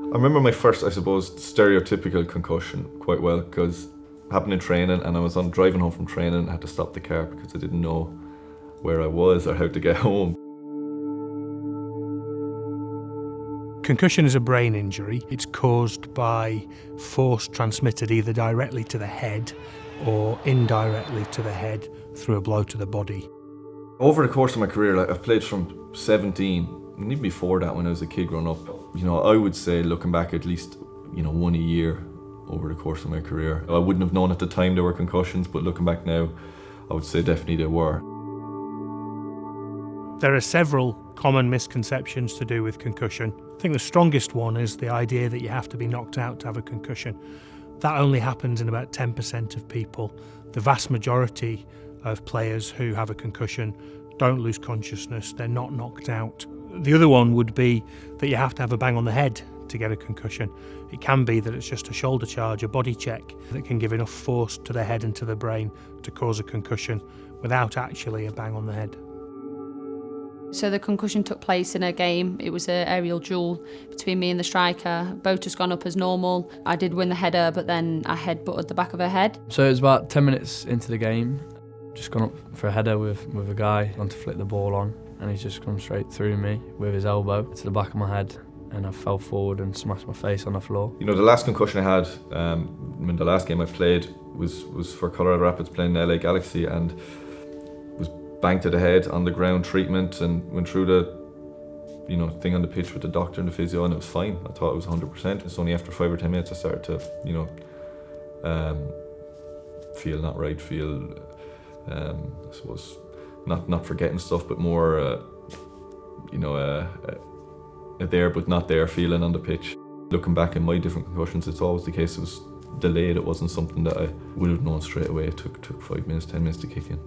I remember my first, I suppose, stereotypical concussion quite well, because it happened in training, and I was driving home from training and had to stop the car because I didn't know where I was or how to get home. Concussion is a brain injury. It's caused by force transmitted either directly to the head or indirectly to the head through a blow to the body. Over the course of my career, I've played from 17, and even before that when I was a kid growing up. I would say, looking back, at least, one a year over the course of my career. I wouldn't have known at the time there were concussions, but looking back now, I would say definitely there were. There are several common misconceptions to do with concussion. I think the strongest one is the idea that you have to be knocked out to have a concussion. That only happens in about 10% of people. The vast majority of players who have a concussion don't lose consciousness, they're not knocked out. The other one would be that you have to have a bang on the head to get a concussion. It can be that it's just a shoulder charge, a body check, that can give enough force to the head and to the brain to cause a concussion without actually a bang on the head. So the concussion took place in a game. It was an aerial duel between me and the striker. Boat has gone up as normal. I did win the header, but then I head-butted the back of her head. So it was about 10 minutes into the game. Just gone up for a header with a guy, gone to flick the ball on, and he's just come straight through me with his elbow to the back of my head, and I fell forward and smashed my face on the floor. The last concussion I had, in the last game I played was for Colorado Rapids, playing LA Galaxy, and was banged to the head on the ground, treatment, and went through the thing on the pitch with the doctor and the physio, and it was fine. I thought it was 100%. It's only after 5 or 10 minutes I started to feel not right, I suppose not forgetting stuff, but more there but not there feeling on the pitch. Looking back at my different concussions, it's always the case it was delayed. It wasn't something that I would have known straight away. It took 5 minutes, 10 minutes to kick in.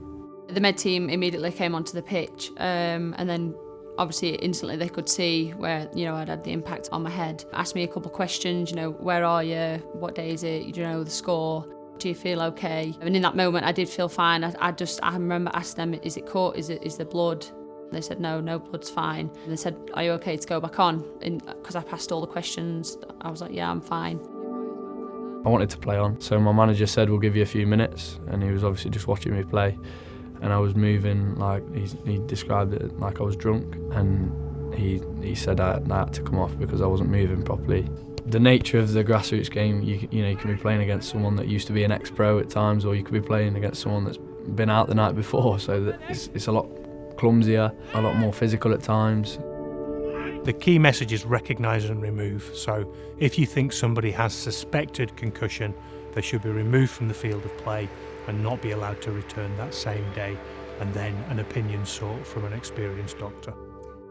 The med team immediately came onto the pitch, and then obviously instantly they could see where I'd had the impact on my head. Asked me a couple of questions, where are you, what day is it, the score, do you feel okay? And in that moment I did feel fine. I remember asking them, is it cut, is there blood? They said no blood's fine. And they said, are you okay to go back on? Because I passed all the questions, I was like, yeah, I'm fine. I wanted to play on, so my manager said we'll give you a few minutes, and he was obviously just watching me play, and I was moving like he described it like I was drunk, and he said I had to come off because I wasn't moving properly. The nature of the grassroots game, you can be playing against someone that used to be an ex-pro at times, or you could be playing against someone that's been out the night before, so that it's a lot clumsier, a lot more physical at times. The key message is recognise and remove. So if you think somebody has suspected concussion, they should be removed from the field of play and not be allowed to return that same day, and then an opinion sought from an experienced doctor.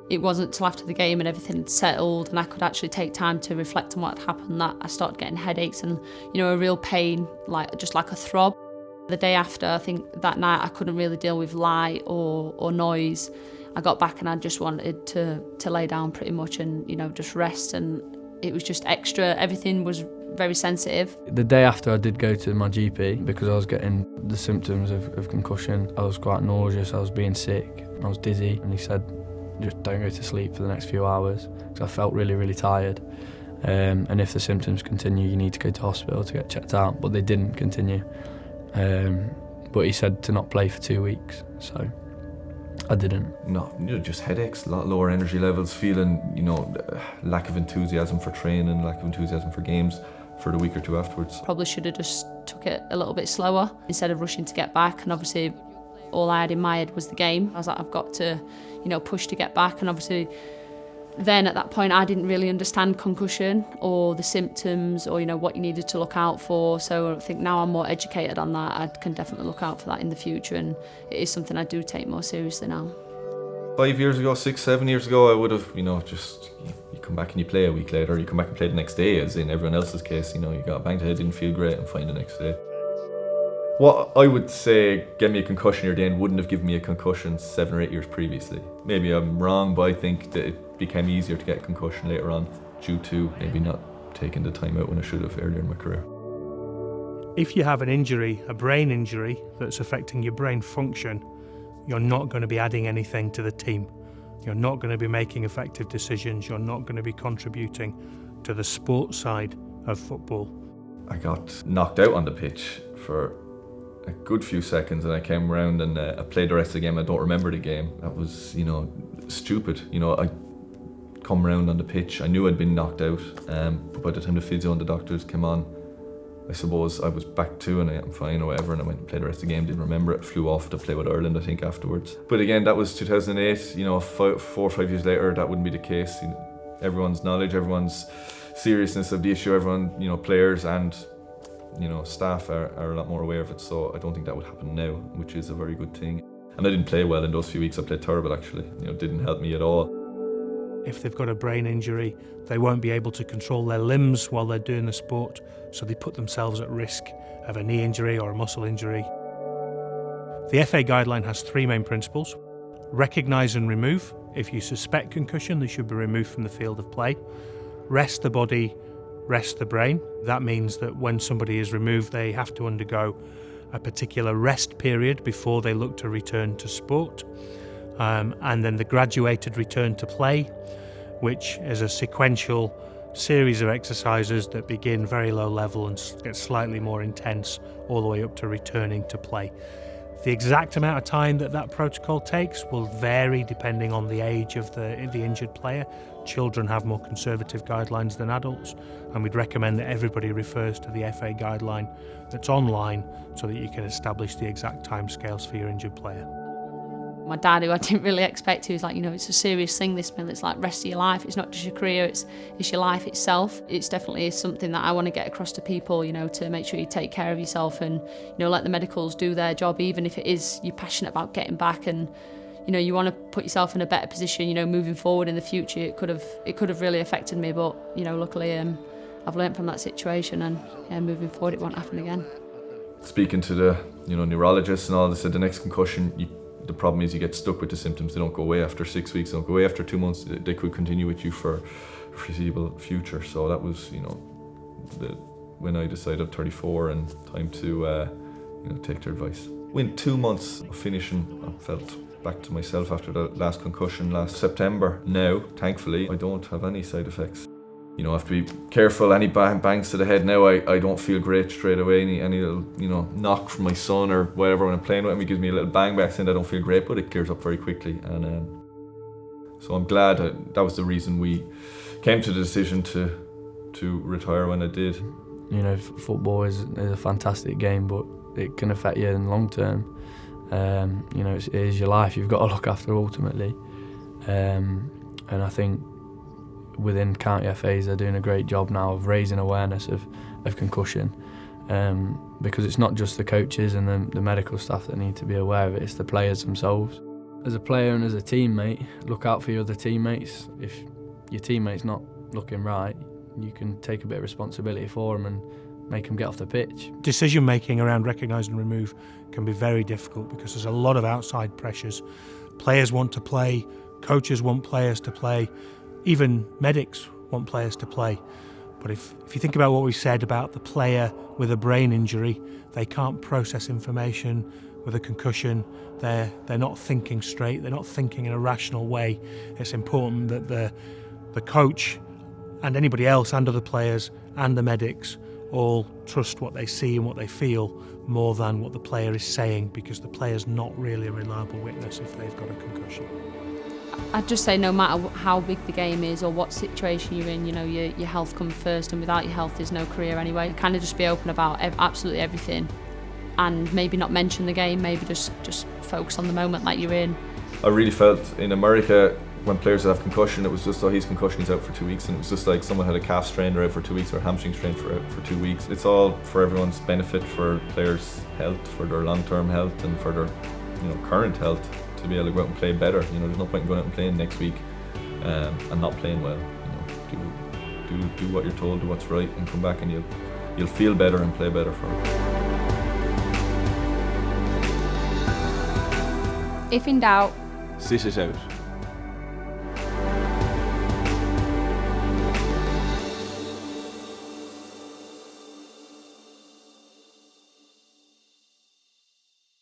It wasn't till after the game and everything had settled and I could actually take time to reflect on what had happened that I started getting headaches and a real pain, just like a throb. The day after, I think that night I couldn't really deal with light or noise. I got back and I just wanted to lay down pretty much and just rest, and it was just extra. Everything was very sensitive. The day after I did go to my GP because I was getting the symptoms of concussion. I was quite nauseous, I was being sick, I was dizzy, and he said just don't go to sleep for the next few hours because I felt really, really tired. And if the symptoms continue, you need to go to hospital to get checked out, but they didn't continue. But he said to not play for 2 weeks, so I didn't. No, just headaches, a lot lower energy levels, feeling, lack of enthusiasm for training, lack of enthusiasm for games for the week or two afterwards. Probably should have just took it a little bit slower instead of rushing to get back, and obviously all I had in my head was the game. I was like, I've got to, push to get back, and obviously then at that point I didn't really understand concussion or the symptoms or what you needed to look out for, so I think now I'm more educated on that. I can definitely look out for that in the future, and it is something I do take more seriously now. 5 years ago, 6, 7 years ago, I would have, just you come back and you play a week later, or you come back and play the next day, as in everyone else's case, you got banged head, didn't feel great, and fine the next day. What I would say gave me a concussion here then wouldn't have given me a concussion 7 or 8 years previously. Maybe I'm wrong, but I think that it became easier to get a concussion later on due to maybe not taking the time out when I should have earlier in my career. If you have an injury, a brain injury, that's affecting your brain function, you're not going to be adding anything to the team. You're not going to be making effective decisions. You're not going to be contributing to the sports side of football? I got knocked out on the pitch for a good few seconds, and I came around and I played the rest of the game. I don't remember the game. That was, stupid. I come around on the pitch. I knew I'd been knocked out, but by the time the physio and the doctors came on, I suppose I was back to and I'm fine or whatever, and I went and played the rest of the game, didn't remember it, flew off to play with Ireland I think afterwards. But again, that was 2008, 4 or 5 years later that wouldn't be the case. Everyone's knowledge, everyone's seriousness of the issue, everyone, players and staff are a lot more aware of it, so I don't think that would happen now, which is a very good thing. And I didn't play well in those few weeks. I played terrible actually, it didn't help me at all. If they've got a brain injury, they won't be able to control their limbs while they're doing the sport, so they put themselves at risk of a knee injury or a muscle injury. The FA guideline has 3 main principles. Recognise and remove. If you suspect concussion, they should be removed from the field of play. Rest the body, rest the brain. That means that when somebody is removed, they have to undergo a particular rest period before they look to return to sport. And then the graduated return to play, which is a sequential series of exercises that begin very low level and get slightly more intense all the way up to returning to play. The exact amount of time that protocol takes will vary depending on the age of the injured player. Children have more conservative guidelines than adults, and we'd recommend that everybody refers to the FA guideline that's online so that you can establish the exact timescales for your injured player. My dad, who I didn't really expect, he was like, it's a serious thing, this, Mill. It's like rest of your life. It's not just your career, it's your life itself. It's definitely something that I want to get across to people, to make sure you take care of yourself and, let the medicals do their job, even if it is you're passionate about getting back and, you want to put yourself in a better position, moving forward in the future. It could have really affected me, but, luckily I've learnt from that situation and moving forward it won't happen again. Speaking to the, neurologists and all, they said the next concussion, the problem is you get stuck with the symptoms. They don't go away after 6 weeks, they don't go away after 2 months. They could continue with you for a foreseeable future. So that was, when I decided I'm 34 and time to, take their advice. Within 2 months of finishing, I felt back to myself after the last concussion last September. Now, thankfully, I don't have any side effects. I have to be careful. Any bangs to the head now, I don't feel great straight away. Any little, knock from my son or whatever when I'm playing with him, he gives me a little bang back then I don't feel great, but it clears up very quickly. And so I'm glad that was the reason we came to the decision to retire when I did. Football is a fantastic game, but it can affect you in the long term. It is your life you've got to look after ultimately. And I think within county FAs they're doing a great job now of raising awareness of concussion, because it's not just the coaches and the medical staff that need to be aware of it, it's the players themselves. As a player and as a teammate, look out for your other teammates. If your teammate's not looking right, you can take a bit of responsibility for them and make them get off the pitch. Decision making around recognise and remove can be very difficult because there's a lot of outside pressures. Players want to play, coaches want players to play, even medics want players to play. But if you think about what we said about the player with a brain injury, they can't process information. With a concussion, they're not thinking straight, they're not thinking in a rational way. It's important that the coach and anybody else and other players and the medics all trust what they see and what they feel more than what the player is saying, because the player's not really a reliable witness if they've got a concussion. I'd just say no matter how big the game is or what situation you're in, your health comes first, and without your health there's no career anyway. Kind of just be open about absolutely everything and maybe not mention the game, maybe just focus on the moment that you're in. I really felt in America when players have concussion, it was just, his concussion is out for 2 weeks, and it was just like someone had a calf strain, they're out for 2 weeks, or a hamstring strain for 2 weeks. It's all for everyone's benefit, for players' health, for their long-term health and for their current health, to be able to go out and play better. There's no point in going out and playing next week and not playing well. Do what you're told, do what's right, and come back and you'll feel better and play better for it. If in doubt, sit it out.